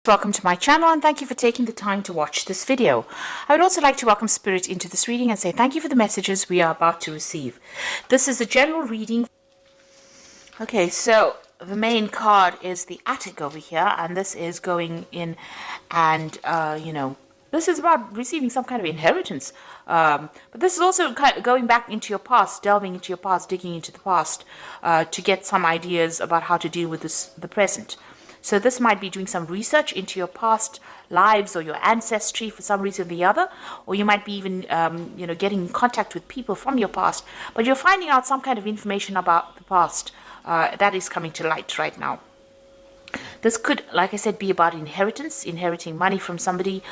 Welcome to my channel and thank you for taking the time to watch this video. I would also like to welcome Spirit into this reading and say thank you for the messages we are about to receive. This is a general reading. Okay, so the main card is the attic over here, and this is going in and, this is about receiving some kind of inheritance. But this is also kind of going back into your past, delving into your past, digging into the past to get some ideas about how to deal with the present. So this might be doing some research into your past lives or your ancestry for some reason or the other, or you might be even, getting in contact with people from your past, but you're finding out some kind of information about the past that is coming to light right now. This could, like I said, be about inheritance, inheriting money from somebody,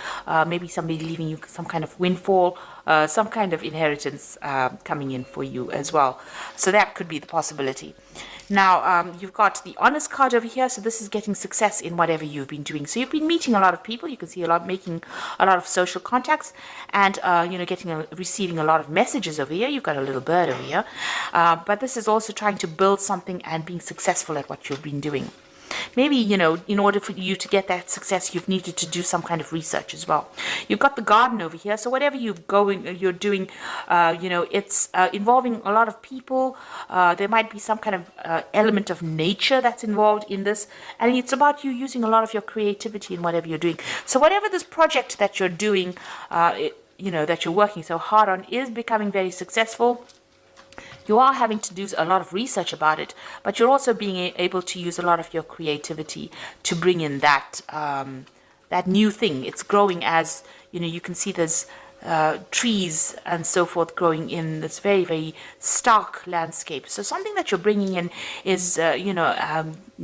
maybe somebody leaving you some kind of windfall, some kind of inheritance coming in for you as well. So that could be the possibility. Now, you've got the honest card over here. So this is getting success in whatever you've been doing. So you've been meeting a lot of people. You can see making a lot of social contacts and, receiving a lot of messages over here. You've got a little bird over here. But this is also trying to build something and being successful at what you've been doing. Maybe, in order for you to get that success, you've needed to do some kind of research as well. You've got the garden over here. So whatever you're doing, it's involving a lot of people. There might be some kind of element of nature that's involved in this. And it's about you using a lot of your creativity in whatever you're doing. So whatever this project that you're doing, that you're working so hard on is becoming very successful. You are having to do a lot of research about it, but you're also being able to use a lot of your creativity to bring in that new thing. It's growing as, you can see there's trees and so forth growing in this very, very stark landscape. So something that you're bringing in is,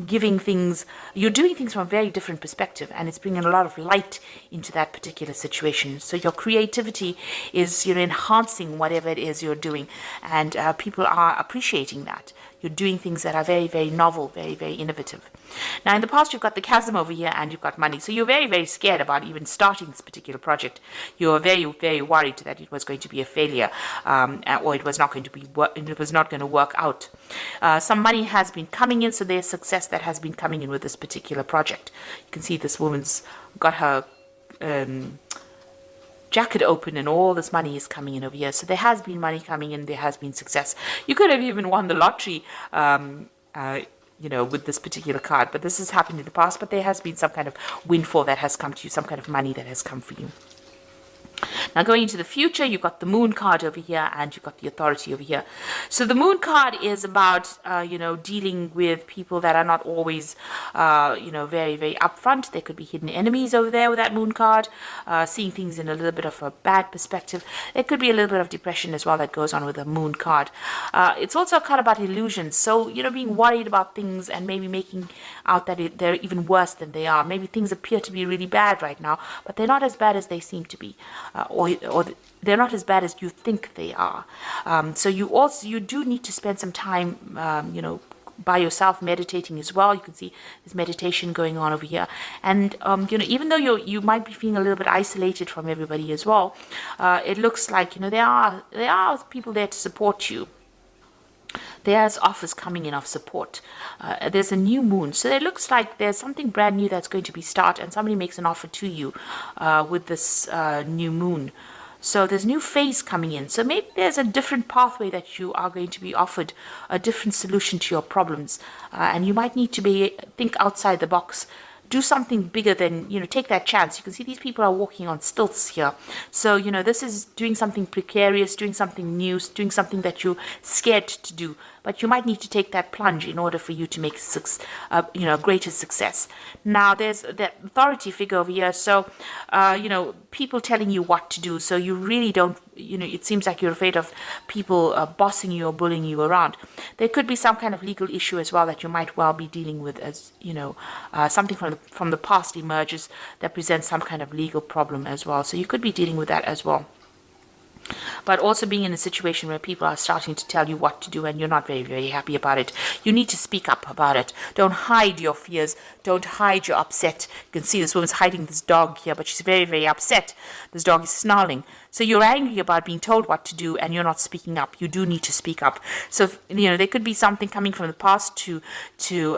giving things, you're doing things from a very different perspective, and it's bringing a lot of light into that particular situation. So your creativity is, enhancing whatever it is you're doing, and people are appreciating that. You're doing things that are very, very novel, very, very innovative. Now, in the past, you've got the chasm over here and you've got money. So you're very, very scared about even starting this particular project. You're very, very worried that it was going to be a failure or it was not going to work out. Some money has been coming in, so there's success that has been coming in with this particular project. You can see this woman's got her jacket open and all this money is coming in over here. So there has been money coming in, there has been success. You could have even won the lottery, with this particular card, but this has happened in the past, but there has been some kind of windfall that has come to you, some kind of money that has come for you. Now, going into the future, you've got the moon card over here and you've got the authority over here. So the moon card is about, dealing with people that are not always, very, very upfront. There could be hidden enemies over there with that moon card, seeing things in a little bit of a bad perspective. There could be a little bit of depression as well that goes on with the moon card. It's also a card about illusions. So, being worried about things and maybe making out that they're even worse than they are. Maybe things appear to be really bad right now, but they're not as bad as they seem to be. Or they're not as bad as you think they are. So you do need to spend some time, by yourself meditating as well. You can see there's meditation going on over here. And, even though you might be feeling a little bit isolated from everybody as well, it looks like, there are people there to support you. There's offers coming in of support. There's a new moon. So it looks like there's something brand new that's going to be started, and somebody makes an offer to you with this new moon. So there's a new phase coming in. So maybe there's a different pathway that you are going to be offered, a different solution to your problems. And you might need to think outside the box. Do something bigger than, take that chance. You can see these people are walking on stilts here. So, this is doing something precarious, doing something new, doing something that you're scared to do. But you might need to take that plunge in order for you to make greater success. Now, there's that authority figure over here. So, people telling you what to do. So you really don't, it seems like you're afraid of people bossing you or bullying you around. There could be some kind of legal issue as well that you might well be dealing with, as, something from the past emerges that presents some kind of legal problem as well. So you could be dealing with that as well. But also being in a situation where people are starting to tell you what to do and you're not very, very happy about it. You need to speak up about it. Don't hide your fears. Don't hide your upset. You can see this woman's hiding this dog here, but she's very, very upset. This dog is snarling. So you're angry about being told what to do and you're not speaking up. You do need to speak up. So, there could be something coming from the past to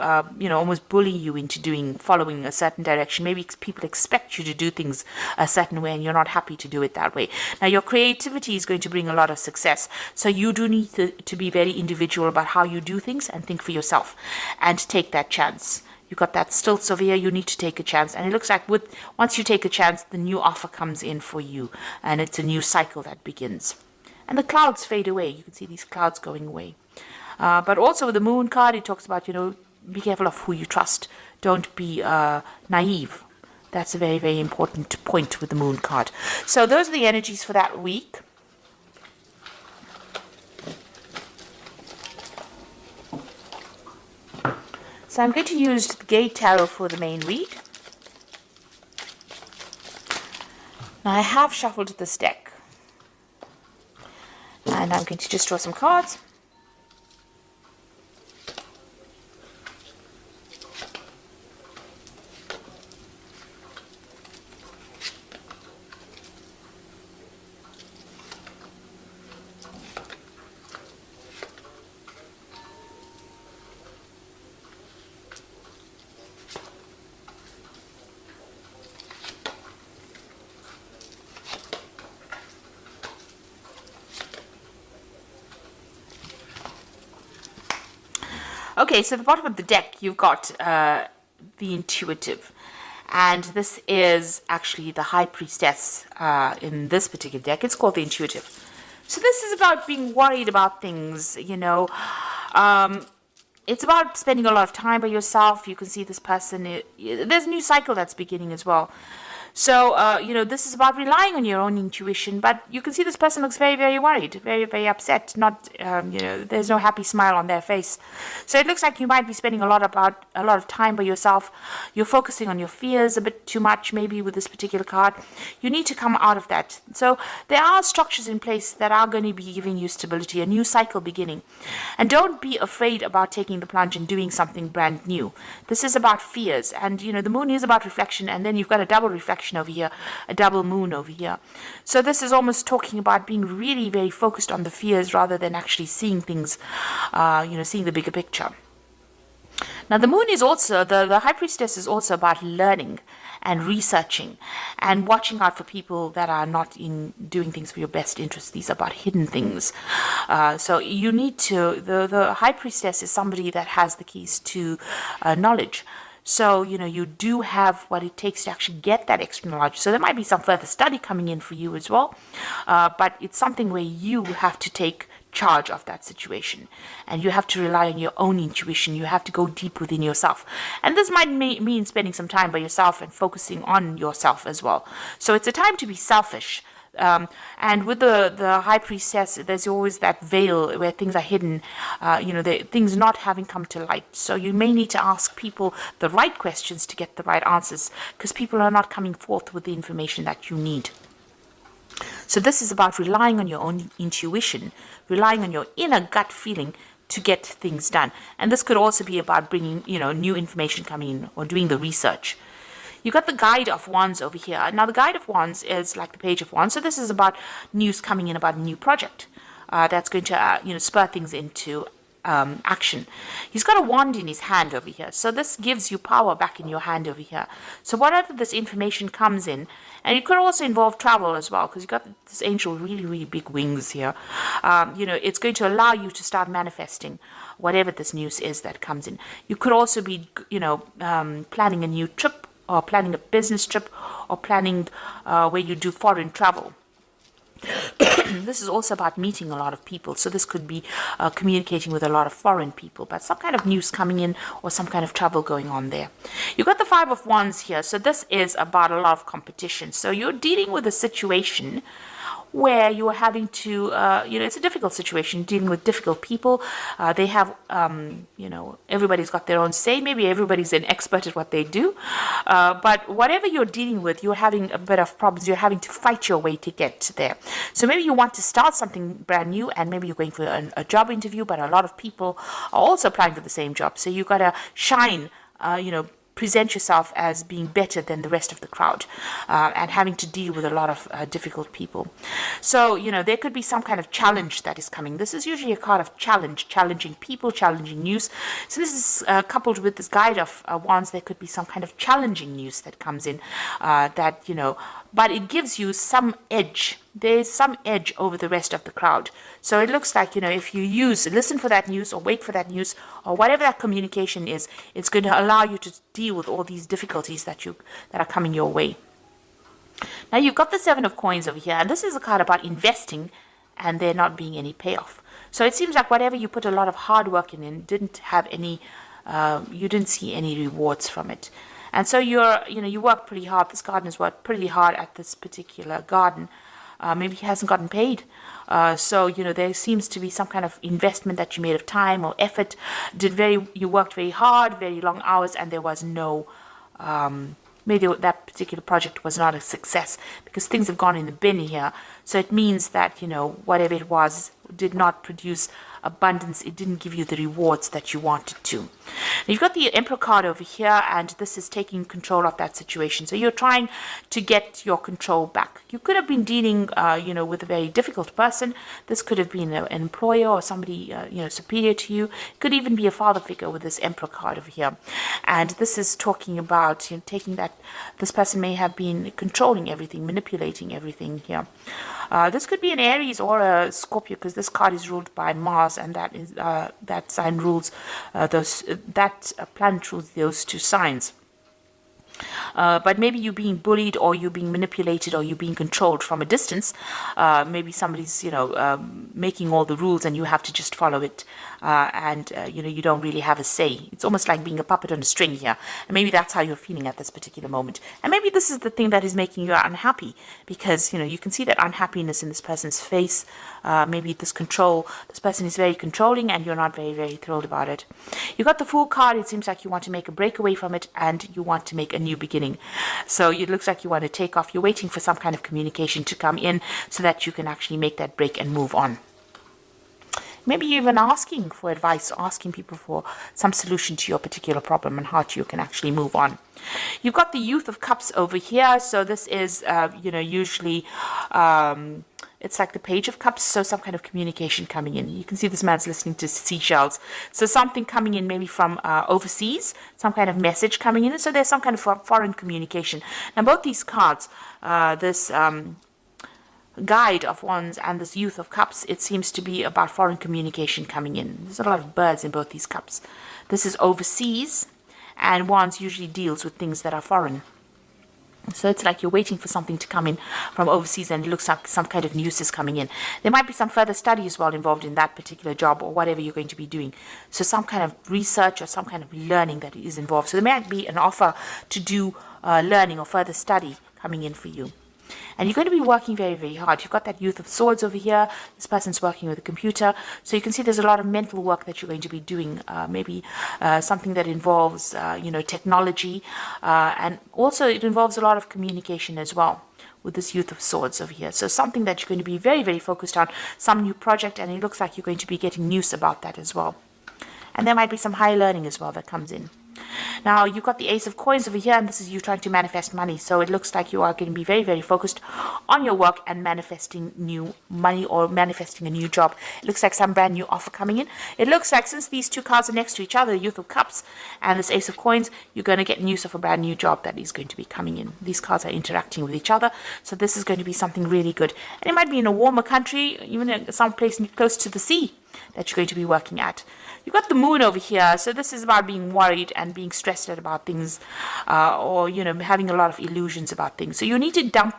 almost bully you into following a certain direction. Maybe people expect you to do things a certain way and you're not happy to do it that way. Now, your creativity is going to bring a lot of success. So you do need to be very individual about how you do things and think for yourself and take that chance. You got that stilts over here, you need to take a chance. And it looks like once you take a chance, the new offer comes in for you. And it's a new cycle that begins. And the clouds fade away. You can see these clouds going away. But also with the moon card, it talks about, be careful of who you trust. Don't be naive. That's a very, very important point with the moon card. So those are the energies for that week. So I'm going to use the Gate Tarot for the main read. Now I have shuffled this deck. And I'm going to just draw some cards. Okay, so at the bottom of the deck, you've got the Intuitive. And this is actually the High Priestess in this particular deck. It's called the Intuitive. So this is about being worried about things, it's about spending a lot of time by yourself. You can see this person, there's a new cycle that's beginning as well. So, this is about relying on your own intuition, but you can see this person looks very, very worried, very, very upset. Not, there's no happy smile on their face. So it looks like you might be spending a lot of time by yourself. You're focusing on your fears a bit too much, maybe with this particular card. You need to come out of that. So there are structures in place that are going to be giving you stability, a new cycle beginning. And don't be afraid about taking the plunge and doing something brand new. This is about fears. And, the moon is about reflection, and then you've got a double reflection over here, a double moon over here. So this is almost talking about being really very focused on the fears rather than actually seeing things, seeing the bigger picture. Now the moon is also, the High Priestess is also about learning and researching and watching out for people that are not in doing things for your best interest. These are about hidden things. So you need to, the High Priestess is somebody that has the keys to knowledge. So, you do have what it takes to actually get that extra knowledge. So there might be some further study coming in for you as well. But it's something where you have to take charge of that situation. And you have to rely on your own intuition. You have to go deep within yourself. And this might mean spending some time by yourself and focusing on yourself as well. So it's a time to be selfish. And with the High Priestess, there's always that veil where things are hidden, things not having come to light. So you may need to ask people the right questions to get the right answers, because people are not coming forth with the information that you need. So this is about relying on your own intuition, relying on your inner gut feeling to get things done. And this could also be about bringing, new information coming in or doing the research. You got the Guide of Wands over here. Now, the Guide of Wands is like the Page of Wands. So this is about news coming in about a new project that's going to, spur things into action. He's got a wand in his hand over here. So this gives you power back in your hand over here. So whatever this information comes in, and it could also involve travel as well, because you've got this angel really, really big wings here. It's going to allow you to start manifesting whatever this news is that comes in. You could also be, planning a new trip, or planning a business trip, or planning where you do foreign travel. This is also about meeting a lot of people. So this could be communicating with a lot of foreign people, but some kind of news coming in or some kind of travel going on there. You've got the Five of Wands here. So this is about a lot of competition. So you're dealing with a situation where you are having to, it's a difficult situation, dealing with difficult people. They have, everybody's got their own say. Maybe everybody's an expert at what they do. But whatever you're dealing with, you're having a bit of problems. You're having to fight your way to get there. So maybe you want to start something brand new, and maybe you're going for a job interview, but a lot of people are also applying for the same job. So you've got to shine, present yourself as being better than the rest of the crowd, and having to deal with a lot of difficult people. So, there could be some kind of challenge that is coming. This is usually a card of challenge, challenging people, challenging news. So this is coupled with this guide of wands. There could be some kind of challenging news that comes in, but it gives you some edge. There's some edge over the rest of the crowd. So it looks like, if you listen for that news or wait for that news or whatever that communication is, it's going to allow you to deal with all these difficulties that are coming your way. Now you've got the Seven of Coins over here, and this is a card about investing and there not being any payoff. So it seems like whatever you put a lot of hard work in didn't have any, you didn't see any rewards from it. And so you worked pretty hard. This gardener's worked pretty hard at this particular garden. Maybe he hasn't gotten paid. So, there seems to be some kind of investment that you made of time or effort. You worked very hard, very long hours, and there was no, maybe that particular project was not a success because things have gone in the bin here. So it means that, whatever it was did not produce abundance. It didn't give you the rewards that you wanted to. Now, you've got the Emperor card over here, and this is taking control of that situation. So you're trying to get your control back. You could have been dealing, with a very difficult person. This could have been an employer or somebody, superior to you. It could even be a father figure with this Emperor card over here. And this is talking about taking that this person may have been controlling everything, manipulating everything here. This could be an Aries or a Scorpio, because this card is ruled by Mars, and that sign rules that planet rules those two signs. But maybe you're being bullied, or you're being manipulated, or you're being controlled from a distance. Maybe somebody's making all the rules and you have to just follow it, and you don't really have a say. It's almost like being a puppet on a string here, and maybe that's how you're feeling at this particular moment. And maybe this is the thing that is making you unhappy, because you can see that unhappiness in this person's face. Maybe this person is very controlling and you're not very, very thrilled about it. You got the Fool card. It seems like you want to make a breakaway from it, and you want to make a new beginning. So it looks like you want to take off. You're waiting for some kind of communication to come in so that you can actually make that break and move on. Maybe you're even asking for advice, asking people for some solution to your particular problem and how you can actually move on. You've got the Youth of Cups over here. So this is, usually it's like the Page of Cups, so some kind of communication coming in. You can see this man's listening to seashells. So something coming in maybe from overseas, some kind of message coming in. So there's some kind of foreign communication. Now both these cards, this Guide of Wands and this Youth of Cups, it seems to be about foreign communication coming in. There's a lot of birds in both these cups. This is overseas, and Wands usually deals with things that are foreign. So it's like you're waiting for something to come in from overseas, and it looks like some kind of news is coming in. There might be some further study as well involved in that particular job or whatever you're going to be doing. So some kind of research or some kind of learning that is involved. So there might be an offer to do learning or further study coming in for you. And you're going to be working very, very hard. You've got that Youth of Swords over here. This person's working with a computer. So you can see there's a lot of mental work that you're going to be doing. Maybe something that involves, technology. And also it involves a lot of communication as well with this Youth of Swords over here. So something that you're going to be very, very focused on. Some new project, and it looks like you're going to be getting news about that as well. And there might be some high learning as well that comes in. Now, you've got the Ace of Coins over here, and this is you trying to manifest money. So it looks like you are going to be very, very focused on your work and manifesting new money or manifesting a new job. It looks like some brand new offer coming in. It looks like since these two cards are next to each other, Youth of Cups and this Ace of Coins, you're going to get news of a brand new job that is going to be coming in. These cards are interacting with each other. So this is going to be something really good. And it might be in a warmer country, even some place close to the sea that you're going to be working at. You've got the Moon over here, so this is about being worried and being stressed out about things, or having a lot of illusions about things. So you need to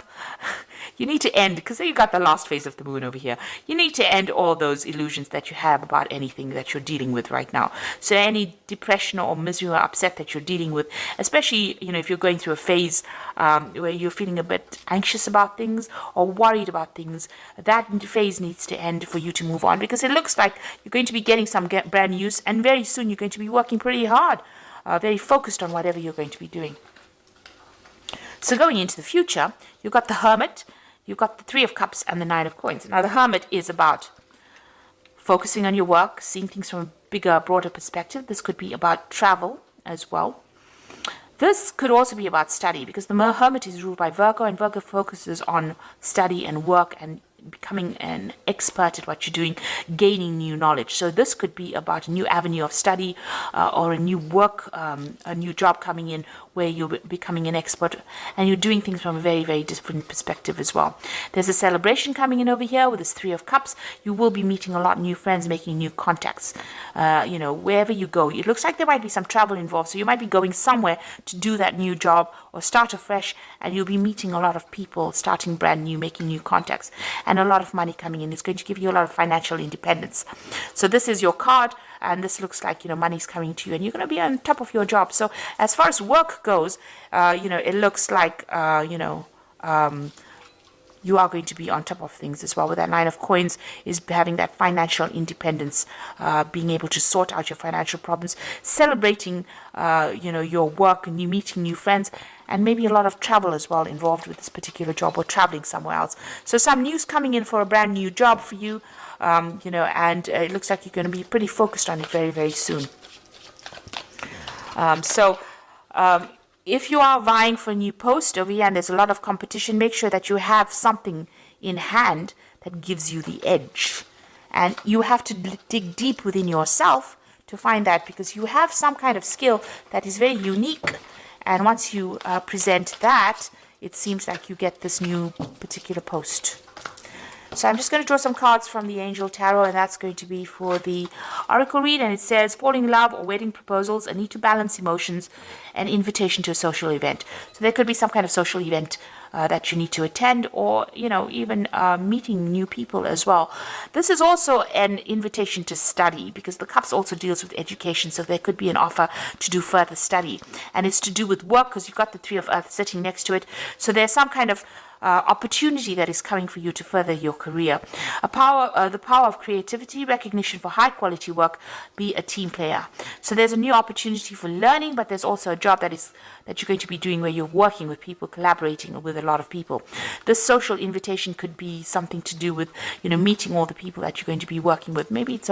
you need to end, because you got the last phase of the Moon over here. You need to end all those illusions that you have about anything that you're dealing with right now. So any depression or misery or upset that you're dealing with, especially if you're going through a phase where you're feeling a bit anxious about things or worried about things, that phase needs to end for you to move on, because it looks like you're going to be getting some brand news, and very soon you're going to be working pretty hard, very focused on whatever you're going to be doing. So going into the future, you've got the Hermit, you've got the Three of Cups, and the Nine of Coins. Now the Hermit is about focusing on your work, seeing things from a bigger, broader perspective. This could be about travel as well. This could also be about study, because the Hermit is ruled by Virgo, and Virgo focuses on study and work and becoming an expert at what you're doing, gaining new knowledge. So this could be about a new avenue of study, or a new work, a new job coming in where you're becoming an expert and you're doing things from a very, very different perspective as well. There's a celebration coming in over here with this Three of Cups. You will be meeting a lot of new friends, making new contacts, wherever you go. It looks like there might be some travel involved, so you might be going somewhere to do that new job or start afresh, and you'll be meeting a lot of people, starting brand new, making new contacts, and a lot of money coming in. It's going to give you a lot of financial independence. So this is your card, and this looks like, money's coming to you, and you're going to be on top of your job. So as far as work goes, it looks like, you are going to be on top of things as well. With that Nine of Coins is having that financial independence, being able to sort out your financial problems, celebrating, your work, and you meeting new friends, and maybe a lot of travel as well involved with this particular job, or traveling somewhere else. So some news coming in for a brand new job for you, and it looks like you're going to be pretty focused on it very, very soon. If you are vying for a new post over here and there's a lot of competition, make sure that you have something in hand that gives you the edge. And you have to dig deep within yourself to find that, because you have some kind of skill that is very unique. And once you present that, it seems like you get this new particular post. So I'm just going to draw some cards from the Angel Tarot, and that's going to be for the Oracle read. And it says, falling in love or wedding proposals, a need to balance emotions, an invitation to a social event. So there could be some kind of social event that you need to attend, or, even meeting new people as well. This is also an invitation to study, because the Cups also deals with education. So there could be an offer to do further study, and it's to do with work, because you've got the Three of Earth sitting next to it. So there's some kind of opportunity that is coming for you to further your career. The power of creativity, recognition for high quality work, be a team player. So there's a new opportunity for learning, but there's also a job that you're going to be doing where you're working with people, collaborating with a lot of people. This social invitation could be something to do with, meeting all the people that you're going to be working with. Maybe it's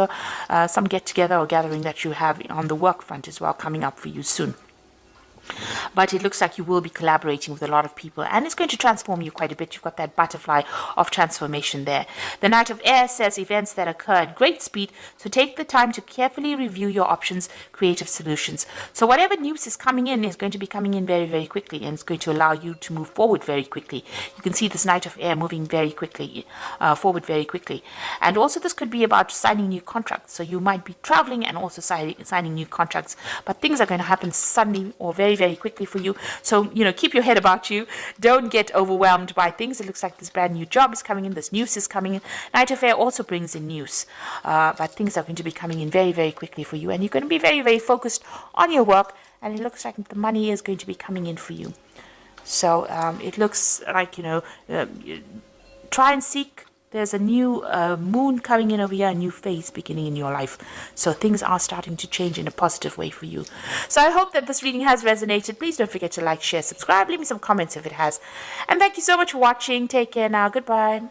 some get together or gathering that you have on the work front as well coming up for you soon. But it looks like you will be collaborating with a lot of people, and it's going to transform you quite a bit. You've got that butterfly of transformation there. The Knight of Air says events that occur at great speed, so take the time to carefully review your options, creative solutions. So whatever news is coming in is going to be coming in very, very quickly, and it's going to allow you to move forward very quickly. You can see this Knight of Air moving very quickly, forward very quickly. And also this could be about signing new contracts. So you might be traveling and also signing new contracts, but things are going to happen suddenly or very, very quickly for you. So, keep your head about you. Don't get overwhelmed by things. It looks like this brand new job is coming in. This news is coming in. Knight of Air also brings in news. But things are going to be coming in very, very quickly for you. And you're going to be very, very focused on your work. And it looks like the money is going to be coming in for you. So it looks like, try and seek. There's a new moon coming in over here, a new phase beginning in your life. So things are starting to change in a positive way for you. So I hope that this reading has resonated. Please don't forget to like, share, subscribe. Leave me some comments if it has. And thank you so much for watching. Take care now. Goodbye.